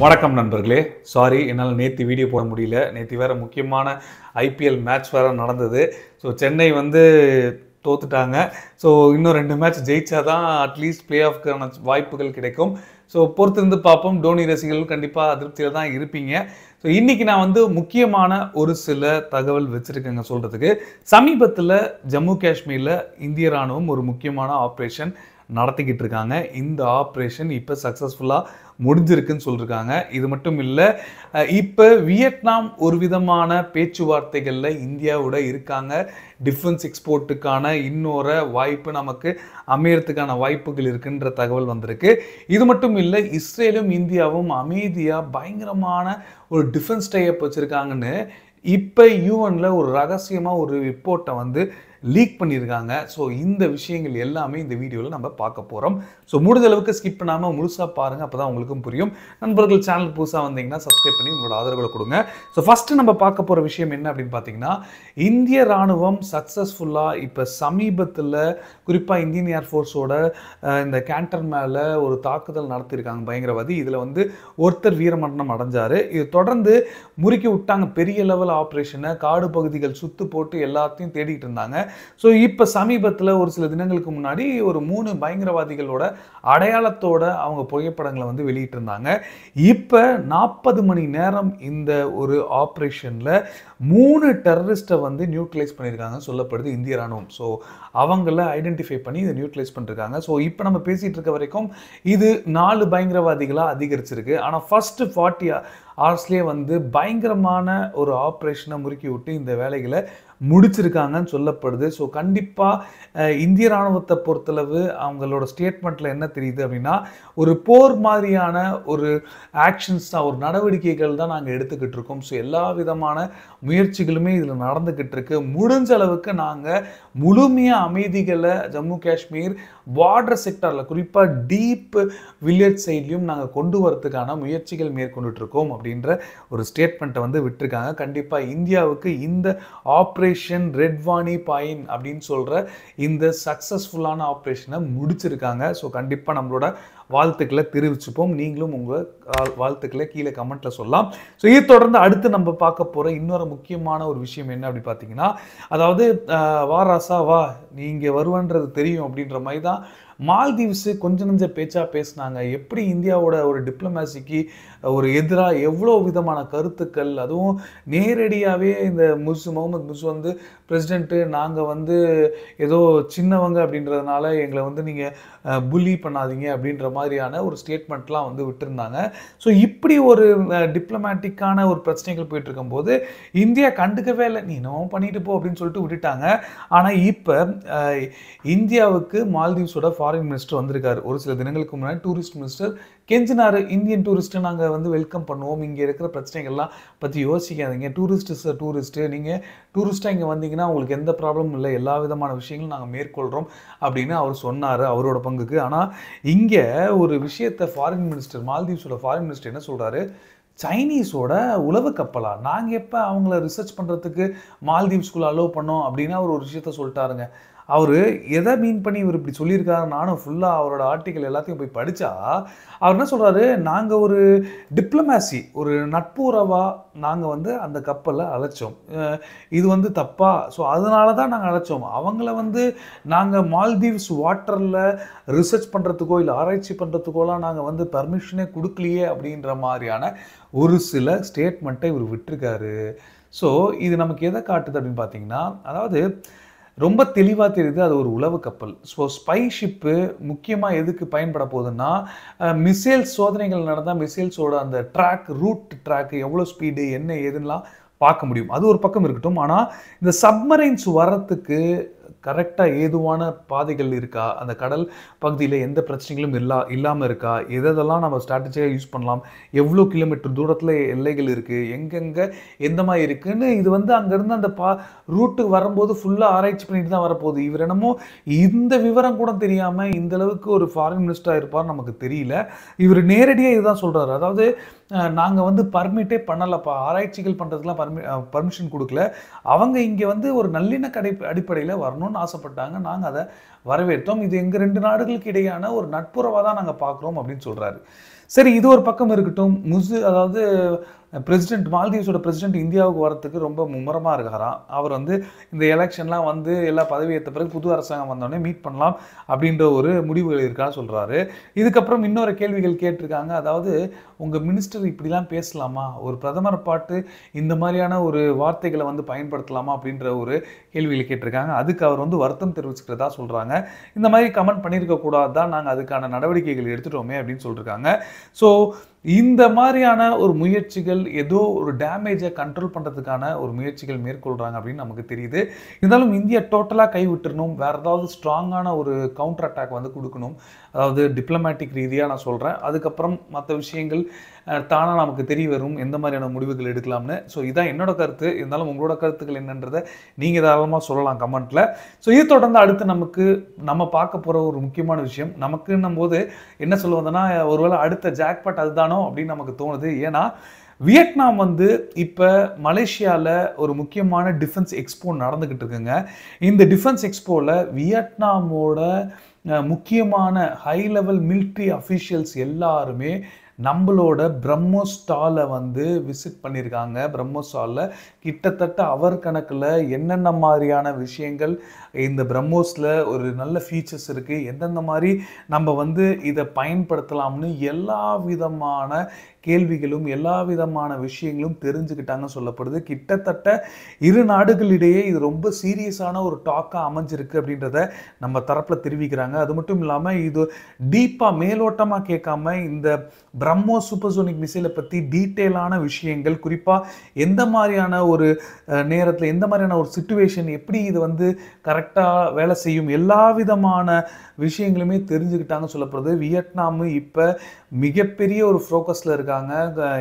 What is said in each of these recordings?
வணக்கம் நண்பர்களே. சாரி, என்னால் நேற்று வீடியோ போட முடியல. நேற்று வேறு முக்கியமான ஐபிஎல் மேட்ச் வேறு நடந்தது. ஸோ சென்னை தோத்துட்டாங்க. ஸோ இன்னும் 2 மேட்ச் ஜெயிச்சா தான் அட்லீஸ்ட் பிளே ஆஃப்க்கான வாய்ப்புகள் கிடைக்கும். ஸோ பொறுத்திருந்து பார்ப்போம். டோனி ரசிகர்கள் கண்டிப்பாக அதிருப்தியில் தான் இருப்பீங்க. ஸோ இன்றைக்கி நான் முக்கியமான ஒரு சில தகவல் வச்சுருக்கேங்க சொல்கிறதுக்கு. சமீபத்தில் ஜம்மு காஷ்மீரில் இந்திய ராணுவம் ஒரு முக்கியமான ஆப்ரேஷன் நடத்திக்கிட்டு இருக்காங்க. இந்த ஆப்ரேஷன் இப்போ சக்ஸஸ்ஃபுல்லாக முடிஞ்சிருக்குன்னு சொல்லியிருக்காங்க. இது மட்டும் இல்லை, இப்போ வியட்நாம் ஒரு விதமான பேச்சுவார்த்தைகளில் இந்தியாவோட இருக்காங்க. டிஃபென்ஸ் எக்ஸ்போர்ட்டுக்கான இன்னொரு வாய்ப்பு நமக்கு அமையறதுக்கான வாய்ப்புகள் இருக்குன்ற தகவல் வந்திருக்கு. இது மட்டும் இல்லை, இஸ்ரேலும் இந்தியாவும் அமைதியாக பயங்கரமான ஒரு டிஃபென்ஸ் டைப் வச்சுருக்காங்கன்னு இப்போ யூஎன்ல ஒரு ரகசியமாக ஒரு ரிப்போர்ட்டை லீக் பண்ணியிருக்காங்க. ஸோ இந்த விஷயங்கள் எல்லாமே இந்த வீடியோவில் நம்ம பார்க்க போகிறோம். ஸோ முடிஞ்ச அளவுக்கு ஸ்கிப் பண்ணாமல் முழுசாக பாருங்கள், அப்போ தான் உங்களுக்கும் புரியும். நண்பர்கள் சேனல் புதுசாக வந்தீங்கன்னா சப்ஸ்கிரைப் பண்ணி உங்களோட ஆதரவுகளை கொடுங்க. ஸோ ஃபஸ்ட்டு நம்ம பார்க்க போகிற விஷயம் என்ன அப்படின்னு பார்த்தீங்கன்னா, இந்திய ராணுவம் சக்ஸஸ்ஃபுல்லாக இப்போ சமீபத்தில் குறிப்பாக இந்தியன் ஏர்ஃபோர்ஸோட இந்த கேண்டர் மேலே ஒரு தாக்குதல் நடத்தியிருக்காங்க பயங்கரவாதி. இதில் ஒருத்தர் வீரமரணம் அடைஞ்சார். இது தொடர்ந்து முறுக்கி விட்டாங்க. பெரிய லெவல் ஆப்ரேஷனை காடு பகுதிகள் சுத்து போட்டு எல்லாத்தையும் தேடிட்டு இருந்தாங்க. ஸோ இப்போ சமீபத்தில் ஒரு சில தினங்களுக்கு முன்னாடி ஒரு 3 பயங்கரவாதிகளோட அடையாளத்தோட அவங்க புகைப்படங்களை வெளியிட்டிருந்தாங்க. இப்போ 40 மணி நேரம் இந்த ஒரு ஆப்ரேஷனில் 3 டெரரிஸ்ட்டை நியூட்ரலைஸ் பண்ணியிருக்காங்க சொல்லப்படுது இந்திய ராணுவம். ஸோ அவங்கள ஐடென்டிஃபை பண்ணி இதை நியூட்ரலைஸ் பண்ணிருக்காங்க. ஸோ இப்போ நம்ம பேசிகிட்டு இருக்க வரைக்கும் இது 4 பயங்கரவாதிகளாக அதிகரிச்சிருக்கு. ஆனால் ஃபஸ்ட்டு 40 ஹவர்ஸ்லேயே பயங்கரமான ஒரு ஆப்ரேஷனை முறுக்கி விட்டு இந்த வேலைகளை முடிச்சிருக்காங்கன்னு சொல்லப்படுது. ஸோ கண்டிப்பாக இந்திய ராணுவத்தை பொறுத்தளவு அவங்களோட ஸ்டேட்மெண்ட்டில் என்ன தெரியுது அப்படின்னா, ஒரு போர் மாதிரியான ஒரு ஆக்ஷன்ஸ் தான், ஒரு நடவடிக்கைகள் தான் நாங்கள் எடுத்துக்கிட்டு இருக்கோம். ஸோ எல்லா விதமான முயற்சிகளுமே இதில் நடந்துக்கிட்டு இருக்கு. முடிஞ்ச அளவுக்கு நாங்கள் முழுமையாக அமைதிகளை ஜம்மு காஷ்மீர் பார்டர் செக்டரில் குறிப்பாக டீப் வில்லேஜ் சைட்லையும் நாங்கள் கொண்டு வரதுக்கான முயற்சிகள் மேற்கொண்டுட்டு இருக்கோம் அப்படின்ற ஒரு ஸ்டேட்மெண்ட்டை விட்டுருக்காங்க. கண்டிப்பாக இந்தியாவுக்கு இந்த ஆப்ரேஷன் ரெட்வானி பாயின் அப்படின்னு சொல்கிற இந்த சக்ஸஸ்ஃபுல்லான ஆப்ரேஷனை முடிச்சிருக்காங்க. ஸோ கண்டிப்பாக நம்மளோட வாழ்த்துக்களை தெரிவிச்சுப்போம். நீங்களும் உங்கள் வாழ்த்துக்களை கீழே கமெண்ட்டில் சொல்லலாம். ஸோ இது தொடர்ந்து அடுத்து நம்ம பார்க்க போகிற இன்னொரு முக்கியமான ஒரு விஷயம் என்ன அப்படி பார்த்தீங்கன்னா, அதாவது வா ராசா வா, நீங்கள் வருவன்றது தெரியும் அப்படின்ற மாதிரி தான் மால்தீவ்ஸு கொஞ்சம் நெஞ்ச பேச்சாக பேசினாங்க. எப்படி இந்தியாவோட ஒரு டிப்ளமேசிக்கு ஒரு எதிராக எவ்வளோ விதமான கருத்துக்கள், அதுவும் நேரடியாகவே இந்த முகமது முர்சி பிரசிடென்ட்டு நாங்கள் ஏதோ சின்னவங்க அப்படின்றதுனால எங்களை நீங்கள் புல்லி பண்ணாதீங்க அப்படின்ற மாதிரியான ஒரு ஸ்டேட்மெண்ட்லாம் விட்டுருந்தாங்க. ஸோ இப்படி ஒரு டிப்ளமேட்டிக்கான ஒரு பிரச்சனைகள் போயிட்டு இருக்கும்போது இந்தியா கண்டுக்கவே இல்லை, நீ என்னவோ பண்ணிட்டு போ அப்படின்னு சொல்லிட்டு விட்டுட்டாங்க. ஆனால் இப்போ இந்தியாவுக்கு மால்தீவ்ஸோட ஃபாரின் மினிஸ்டர் வந்திருக்காரு. ஒரு சில தினங்களுக்கு முன்னாடி டூரிஸ்ட் மினிஸ்டர் கெஞ்சினார், இந்தியன் டூரிஸ்ட்டை நாங்கள் வெல்கம் பண்ணுவோம், இங்கே இருக்கிற பிரச்சனைகள்லாம் பற்றி யோசிக்காதீங்க, டூரிஸ்ட்டு நீங்கள் டூரிஸ்ட்டாக இங்கே வந்தீங்கன்னா உங்களுக்கு எந்த ப்ராப்ளமும் இல்லை, எல்லா விதமான விஷயங்களும் நாங்கள் மேற்கொள்கிறோம் அப்படின்னு அவர் சொன்னார் அவரோட பங்குக்கு. ஆனால் இங்கே ஒரு விஷயத்தை மால்தீவ்ஸோட ஃபாரின் மினிஸ்டர் என்ன சொல்கிறாரு, சைனீஸோட உளவு கப்பலா, நாங்கள் எப்போ அவங்கள ரிசர்ச் பண்ணுறதுக்கு மால்தீவ்ஸ்குள்ளே அலோவ் பண்ணோம் அப்படின்னு அவர் ஒரு விஷயத்த சொல்லிட்டாருங்க. அவர் எதை மீன் பண்ணி இவர் இப்படி சொல்லியிருக்காரு, நானும் ஃபுல்லாக அவரோட ஆர்டிக்கல் எல்லாத்தையும் போய் படித்தா அவர் என்ன சொல்கிறாரு, நாங்கள் ஒரு டிப்ளமேசி, ஒரு நட்புறவாக நாங்கள் அந்த கப்பலை அழைச்சோம், இது தப்பா, ஸோ அதனால தான் நாங்கள் அழைச்சோம், அவங்கள நாங்கள் மால்தீவ்ஸ் வாட்டரில் ரிசர்ச் பண்ணுறதுக்கோ இல்லை ஆராய்ச்சி பண்ணுறதுக்கோலாம் நாங்கள் பர்மிஷனே கொடுக்கலையே அப்படின்ற மாதிரியான ஒரு சில ஸ்டேட்மெண்ட்டை இவர் விட்டுருக்காரு. ஸோ இது நமக்கு எதை காட்டுது அப்படின்னு பார்த்தீங்கன்னா, அதாவது ரொம்ப தெளிவாக தெரியுது அது ஒரு உளவு கப்பல். ஸோ ஸ்பை ஷிப்பு முக்கியமாக எதுக்கு பயன்பட போகுதுன்னா, மிசைல்ஸ் சோதனைகள் நடந்தால் மிசைல்ஸோட அந்த ரூட் ட்ராக் எவ்வளோ ஸ்பீடு என்ன ஏதுன்னெலாம் பார்க்க முடியும். அது ஒரு பக்கம் இருக்கட்டும். ஆனால் இந்த சப்மரைன்ஸ் வரத்துக்கு கரெக்டாக ஏதுவான பாதைகள் இருக்கா, அந்த கடல் பகுதியில் எந்த பிரச்சனைகளும் இல்லாமல் இருக்கா, எதெல்லாம் நம்ம ஸ்ட்ராட்டஜியாக யூஸ் பண்ணலாம், எவ்வளோ கிலோமீட்டர் தூரத்தில் எல்லைகள் இருக்குது, எங்கெங்கே எந்த மாதிரி இருக்குதுன்னு இது அங்கேருந்து அந்த ரூட்டு வரும்போது ஃபுல்லாக ஆராய்ச்சி பண்ணிட்டு தான் வரப்போகுது. இவர் என்னமோ இந்த விவரம் கூட தெரியாமல் இந்தளவுக்கு ஒரு ஃபாரின் மினிஸ்டராக இருப்பார் நமக்கு தெரியல. இவர் நேரடியாக இதுதான் சொல்கிறாரு, அதாவது நாங்கள் பர்மிட்டே பண்ணலப்பா, ஆராய்ச்சிகள் பண்ணுறதுக்குலாம் பர்மிஷன் கொடுக்கல, அவங்க இங்கே ஒரு நல்லிணக்க அடிப்படையில் வரணும்னு ஆசைப்பட்டாங்க, நாங்கள் அதை வரவேற்றோம், இது எங்கள் 2 நாடுகளுக்கு இடையான ஒரு நட்புறவாக தான் நாங்கள் பார்க்குறோம் அப்படின்னு சொல்கிறாரு. சரி, இது ஒரு பக்கம் இருக்கட்டும். அதாவது பிரசிடென்ட் மால்தீவ்ஸோட பிரசிடென்ட் இந்தியாவுக்கு வரத்துக்கு ரொம்ப மும்முரமாக இருக்காராம். அவர் வந்து இந்த எலெக்ஷன்லாம் வந்து எல்லா பதவியேற்ற பிறகு புது அரசாங்கம் வந்தோடனே மீட் பண்ணலாம் அப்படின்ற ஒரு முடிவுகள் இருக்கான்னு சொல்கிறாரு. இதுக்கப்புறம் இன்னொரு கேள்விகள் கேட்டிருக்காங்க. அதாவது உங்கள் மினிஸ்டர் இப்படிலாம் பேசலாமா, ஒரு பிரதமர் பாட்டு இந்த மாதிரியான ஒரு வார்த்தைகளை வந்து பயன்படுத்தலாமா அப்படின்ற ஒரு கேள்விகளை கேட்டிருக்காங்க. அதுக்கு அவர் வந்து வருத்தம் தெரிவிச்சுக்கிறதா சொல்கிறாங்க. இந்த மாதிரி கமெண்ட் பண்ணியிருக்க கூடாது தான், நாங்கள் அதுக்கான நடவடிக்கைகள் எடுத்துட்டோமே அப்படின்னு சொல்லியிருக்காங்க. ஸோ இந்த மாதிரியான ஒரு முயற்சிகள் ஏதோ ஒரு டேமேஜை கண்ட்ரோல் பண்ணுறதுக்கான ஒரு முயற்சிகள் மேற்கொள்கிறாங்க அப்படின்னு நமக்கு தெரியுது. இருந்தாலும் இந்தியா டோட்டலாக கைவிட்டுறணும், வேறு ஏதாவது ஸ்ட்ராங்கான ஒரு கவுண்டர் அட்டாக் வந்து கொடுக்கணும். அதாவது டிப்ளமேட்டிக் ரீதியாக நான் சொல்கிறேன். அதுக்கப்புறம் மற்ற விஷயங்கள் தானாக நமக்கு தெரிய வரும் எந்த மாதிரியான முடிவுகள் எடுக்கலாம்னு. ஸோ இதான் என்னோட கருத்து. இருந்தாலும் உங்களோட கருத்துக்கள் என்னன்றதை நீங்கள் தாராளமாக சொல்லலாம் கமெண்ட்டில். ஸோ இது தொடர்ந்து அடுத்து நம்ம பார்க்க போகிற ஒரு முக்கியமான விஷயம் நமக்குன்னும் போது என்ன சொல்லுவதுன்னா, ஒருவேளை அடுத்த ஜாக்பாட் அதுதானோ அப்படின்னு நமக்கு தோணுது. ஏன்னா வியட்நாம் வந்து இப்போ மலேசியாவில் ஒரு முக்கியமான டிஃபென்ஸ் எக்ஸ்போ நடந்துக்கிட்டு இருக்குங்க. இந்த டிஃபென்ஸ் எக்ஸ்போவில் வியட்நாமோட முக்கியமான ஹை லெவல் மிலிட்ரி அஃபீஷியல்ஸ் எல்லாருமே நம்மளோட பிரம்மோஸ் ஸ்டாலை வந்து விசிட் பண்ணியிருக்காங்க. பிரம்மோஸ் ஸ்டாலில் கிட்டத்தட்ட அவர் கணக்கில் என்னென்ன மாதிரியான விஷயங்கள் இந்த பிரம்மோஸில் ஒரு நல்ல ஃபீச்சர்ஸ் இருக்குது, எந்தெந்த மாதிரி நம்ம வந்து இதை பயன்படுத்தலாம்னு எல்லா விதமான கேள்விகளும் எல்லா விதமான விஷயங்களும் தெரிஞ்சுக்கிட்டாங்கன்னு சொல்லப்படுது. கிட்டத்தட்ட இரு நாடுகளிடையே இது ரொம்ப சீரியஸான ஒரு டாக்காக அமைஞ்சிருக்கு அப்படின்றத நம்ம தரப்பில் தெரிவிக்கிறாங்க. அது மட்டும் இல்லாமல் இது டீப்பாக மேலோட்டமாக கேட்காம இந்த பிரம்மோஸ் சூப்பர்சோனிக் மிசைலை பற்றி டீட்டெயிலான விஷயங்கள், குறிப்பாக எந்த மாதிரியான ஒரு நேரத்தில் எந்த மாதிரியான ஒரு சிச்சுவேஷன், எப்படி இது வந்து கரெக்டாக வேலை செய்யும், எல்லா விதமான விஷயங்களுமே தெரிஞ்சுக்கிட்டாங்க சொல்லப்படுது. வியட்நாமு இப்போ மிகப்பெரிய ஒரு ஃபோக்கஸில் இருக்காங்க.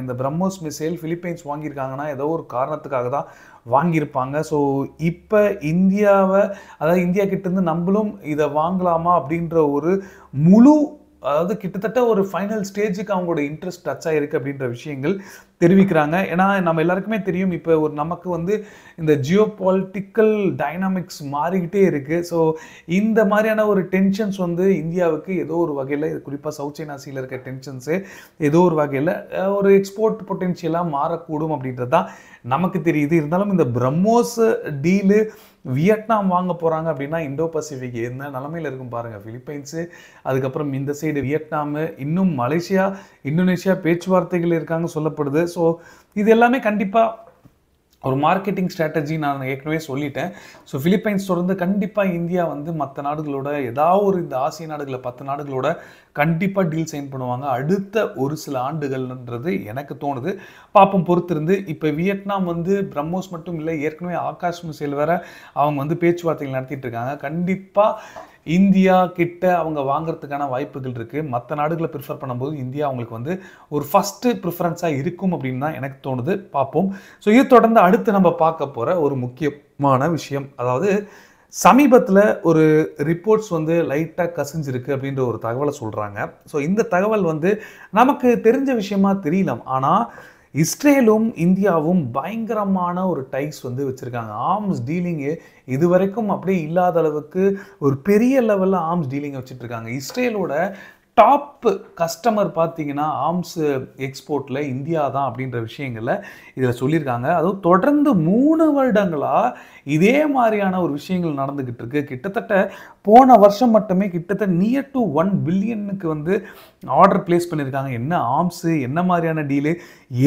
இந்த பிரம்மோஸ் மிசைல் பிலிப்பைன்ஸ் வாங்கியிருக்காங்கன்னா ஏதோ ஒரு காரணத்துக்காக தான் வாங்கியிருப்பாங்க. ஸோ இப்போ அதாவது இந்தியா கிட்டேருந்து நம்மளும் இதை வாங்கலாமா அப்படின்ற ஒரு அதாவது கிட்டத்தட்ட ஒரு ஃபைனல் ஸ்டேஜுக்கு அவங்களோட இன்ட்ரெஸ்ட் டச் ஆகிருக்கு அப்படின்ற விஷயங்கள் தெரிவிக்கிறாங்க. ஏன்னா நம்ம எல்லாருக்குமே தெரியும், இப்போ நமக்கு வந்து இந்த ஜியோ பொலிட்டிக்கல் டைனாமிக்ஸ் மாறிக்கிட்டே இருக்குது. ஸோ இந்த மாதிரியான ஒரு டென்ஷன்ஸ் வந்து இந்தியாவுக்கு ஏதோ ஒரு வகையில், குறிப்பாக சவுத் சைனா சீல இருக்க டென்ஷன்ஸு ஏதோ ஒரு வகையில் ஒரு எக்ஸ்போர்ட் பொட்டென்ஷியலாக மாறக்கூடும் அப்படின்றது தான் நமக்கு தெரியுது. இருந்தாலும் இந்த பிரம்மோஸ் டீலு வியட்நாம் வாங்க போகிறாங்க அப்படின்னா இந்தோ பசிபிக் என்ன நிலமையில் இருக்கும் பாருங்கள். பிலிப்பைன்ஸு, அதுக்கப்புறம் இந்த சைடு வியட்நாமு, இன்னும் மலேசியா, இந்தோனேஷியா பேச்சுவார்த்தைகள் இருக்காங்க சொல்லப்படுது. ஸோ இது எல்லாமே கண்டிப்பாக ஒரு மார்க்கெட்டிங் ஸ்ட்ராட்டஜி நான் ஏற்கனவே சொல்லிட்டேன். ஸோ பிலிப்பைன்ஸ் தொடர்ந்து கண்டிப்பாக இந்தியா வந்து மற்ற நாடுகளோட ஏதாவது ஒரு இந்த ஆசிய நாடுகளில் 10 நாடுகளோட கண்டிப்பாக டீல் சைன் பண்ணுவாங்க அடுத்த ஒரு சில ஆண்டுகள்ன்றது எனக்கு தோணுது. பார்ப்போம் பொறுத்திருந்து. இப்போ வியட்நாம் வந்து பிரம்மோஸ் மட்டும் இல்லை, ஏற்கனவே ஆகாஷ் மிசைல் வேற அவங்க வந்து பேச்சுவார்த்தைகள் நடத்திட்டு இருக்காங்க. கண்டிப்பாக இந்தியா கிட்ட அவங்க வாங்குறதுக்கான வாய்ப்புகள் இருக்குது. மற்ற நாடுகளை ப்ரிஃபர் பண்ணும்போது இந்தியா அவங்களுக்கு வந்து ஒரு ஃபஸ்ட்டு ப்ரிஃபரன்ஸாக இருக்கும் அப்படின்னு தான் எனக்கு தோணுது. பார்ப்போம். ஸோ இது தொடர்ந்து அடுத்து நம்ம பார்க்க போகிற ஒரு முக்கியமான விஷயம், அதாவது சமீபத்தில் ஒரு ரிப்போர்ட்ஸ் வந்து லைட்டாக கசிஞ்சிருக்கு அப்படின்ற ஒரு தகவலை சொல்கிறாங்க. ஸோ இந்த தகவல் வந்து நமக்கு தெரிஞ்ச விஷயமா தெரியலாம். ஆனால் இஸ்ரேலும் இந்தியாவும் பயங்கரமான ஒரு டைஸ் வந்து வச்சுருக்காங்க. ஆர்ம்ஸ் டீலிங்கு இதுவரைக்கும் அப்படியே இல்லாத அளவுக்கு ஒரு பெரிய லெவலில் ஆர்ம்ஸ் டீலிங்கை வச்சுட்ருக்காங்க. இஸ்ரேலோட டாப் கஸ்டமர் பார்த்தீங்கன்னா ஆர்ம்ஸ் எக்ஸ்போர்ட்டில் இந்தியா தான் அப்படின்ற விஷயங்களை இதில் சொல்லியிருக்காங்க. அதுவும் தொடர்ந்து 3 வருடங்களாக இதே மாதிரியான ஒரு விஷயங்கள் நடந்துக்கிட்டு இருக்கு. கிட்டத்தட்ட போன வருஷம் மட்டுமே கிட்டத்தட்ட நியர் டு 1 பில்லியனுக்கு வந்து ஆர்டர் பிளேஸ் பண்ணியிருக்காங்க. என்ன ஆர்ம்ஸு, என்ன மாதிரியான டீலு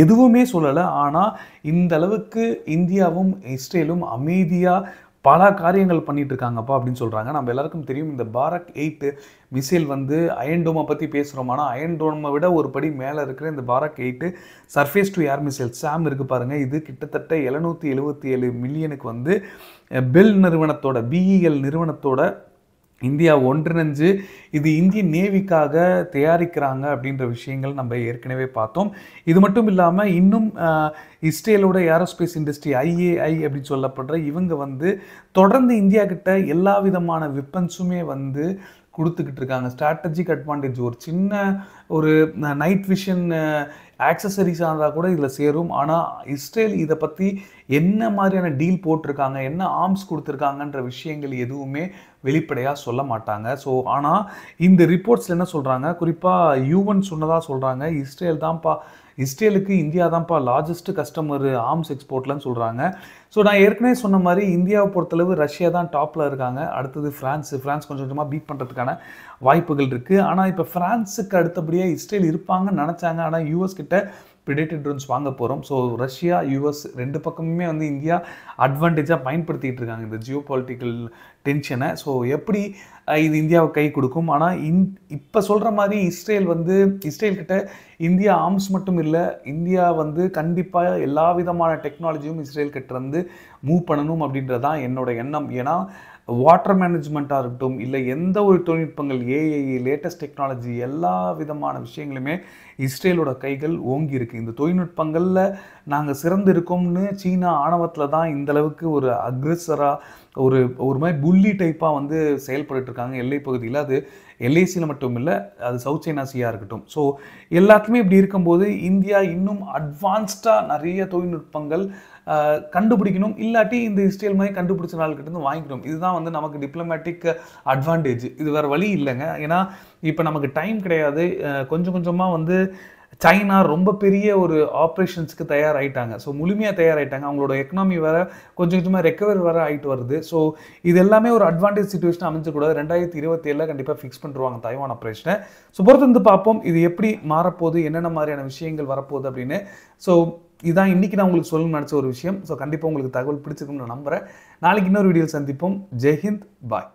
எதுவுமே சொல்லலை. ஆனால் இந்த அளவுக்கு இந்தியாவும் இஸ்ரேலும் அமைதியாக பல காரியங்கள் பண்ணிட்டு இருக்காங்கப்பா அப்படின்னு சொல்கிறாங்க. நம்ம எல்லாருக்கும் தெரியும், இந்த பாரக் 8 மிசைல் வந்து அயன் டோமை பற்றி பேசுகிறோம். ஆனால் அயன் டோமை விட ஒரு படி மேலே இருக்கிற இந்த Barak 8 surface to air missile SAM இருக்குது பாருங்கள். இது கிட்டத்தட்ட 777 மில்லியனுக்கு வந்து பெல் நிறுவனத்தோட, BEL நிறுவனத்தோட இந்தியா ஒன்றிணைஞ்சு இது இந்தியன் நேவிக்காக தயாரிக்கிறாங்க அப்படின்ற விஷயங்கள் நம்ம ஏற்கனவே பார்த்தோம். இது மட்டும் இல்லாமல் இன்னும் இஸ்ரேலோட ஏரோஸ்பேஸ் இண்டஸ்ட்ரி IAI அப்படின்னு சொல்லப்படுற இவங்க வந்து தொடர்ந்து இந்தியா கிட்ட எல்லா விதமான வெப்பன்ஸுமே வந்து கொடுத்துக்கிட்டு இருக்காங்க. ஸ்ட்ராட்டஜிக் அட்வான்டேஜ், ஒரு சின்ன ஒரு நைட் விஷன் ஆக்சசரிஸாக இருந்தால் கூட இதில் சேரும். ஆனால் இஸ்ரேல் இதை பற்றி என்ன மாதிரியான டீல் போட்டிருக்காங்க, என்ன ஆர்ம்ஸ் கொடுத்துருக்காங்கன்ற விஷயங்கள் எதுவுமே வெளிப்படையாக சொல்ல மாட்டாங்க. ஸோ ஆனால் இந்த ரிப்போர்ட்ஸில் என்ன சொல்கிறாங்க, குறிப்பாக யூஎன் சொன்னதாக சொல்கிறாங்க, இஸ்ரேலுக்கு இந்தியா தான்ப்பா லார்ஜஸ்ட் கஸ்டமர் ஆர்ம்ஸ் எக்ஸ்போர்ட்லன்னு சொல்கிறாங்க. ஸோ நான் ஏற்கனவே சொன்ன மாதிரி இந்தியாவை பொறுத்தளவு ரஷ்யா தான் டாப்பில் இருக்காங்க. அடுத்தது ஃப்ரான்ஸ் கொஞ்சம் கொஞ்சமாக பீட் பண்ணுறதுக்கான வாய்ப்புகள் இருக்குது. ஆனால் இப்போ ஃப்ரான்ஸுக்கு அடுத்தபடியாக இஸ்ரேல் இருப்பாங்கன்னு நினச்சாங்க. ஆனால் யூஎஸ் கிட்ட பிரிடேட்டட் ட்ரோன்ஸ் வாங்க போகிறோம். ஸோ ரஷ்யா யூஎஸ் ரெண்டு பக்கமுமே வந்து இந்தியா அட்வான்டேஜாக பயன்படுத்திகிட்டு இருக்காங்க இந்த ஜியோ பொலிட்டிக்கல் டென்ஷனை. ஸோ எப்படி இது இந்தியாவுக்கு கை கொடுக்கும். ஆனால் இப்போ சொல்கிற மாதிரி இஸ்ரேல் கிட்ட இந்தியா ஆர்ம்ஸ் மட்டும் இல்லை, இந்தியா வந்து கண்டிப்பாக எல்லா விதமான டெக்னாலஜியும் இஸ்ரேல் கிட்ட இருந்து மூவ் பண்ணணும் அப்படின்றதான் என்னோட எண்ணம். ஏன்னா வாட்டர் மேனேஜ்மெண்ட்டாக இருக்கட்டும், இல்லை எந்த ஒரு தொழில்நுட்பங்கள், ஏஐ, லேட்டஸ்ட் டெக்னாலஜி, எல்லா விதமான விஷயங்களுமே இஸ்ரேலோட கைகள் ஓங்கி இருக்குது. இந்த தொழில்நுட்பங்களில் நாங்கள் சிறந்து இருக்கோம்னு சீனா ஆணவத்தில் தான் இந்தளவுக்கு ஒரு அக்ரெசராக ஒரு மாதிரி புள்ளி டைப்பாக வந்து செயல்பட்டு இருக்காங்க எல்லை பகுதியில். அது எல்ஐசியில் மட்டும் இல்லை, அது சவுத் சைனா சீயாக இருக்கட்டும். ஸோ எல்லாத்துக்குமே இப்படி இருக்கும்போது இந்தியா இன்னும் அட்வான்ஸ்டாக நிறைய தொழில்நுட்பங்கள் கண்டுபிடிக்கணும். இல்லாட்டி இந்த இஸ்ரேல் மாதிரி கண்டுபிடிச்ச நாள்கிட்ட வாங்கிக்கணும். இதுதான் வந்து நமக்கு டிப்ளமேட்டிக் அட்வான்டேஜ். இது வேறு வழி இல்லைங்க. ஏன்னா இப்போ நமக்கு டைம் கிடையாது. கொஞ்சம் கொஞ்சமாக வந்து சைனா ரொம்ப பெரிய ஒரு ஆப்ரேஷன்ஸ்க்கு தயாராகிட்டாங்க. ஸோ முழுமையாக தயாராகிட்டாங்க. அவங்களோட எக்கனாமி வேறு கொஞ்சம் கொஞ்சமாக ரெக்கவர் வேறு ஆகிட்டு வருது. ஸோ இது எல்லாமே ஒரு அட்வான்டேஜ் சுச்சுவேஷன் அமைஞ்சக்கூடாது. 2027 கண்டிப்பாக ஃபிக்ஸ் பண்ணிருவாங்க தைவான் ஆப்ரேஷனை. ஸோ பொறுத்து வந்து பார்ப்போம் இது எப்படி மாறப்போகுது, என்னென்ன மாதிரியான விஷயங்கள் வரப்போகுது அப்படின்னு. ஸோ இதுதான் இன்றைக்கி நான் உங்களுக்கு சொல்லணும்னு நினச்ச ஒரு விஷயம். ஸோ கண்டிப்பாக உங்களுக்கு தகவல் பிடிச்சிருக்குன்னு நான் நம்புகிறேன். நாளைக்கு இன்னொரு வீடியோ சந்திப்போம். ஜெய்ஹிந்த், பாய்.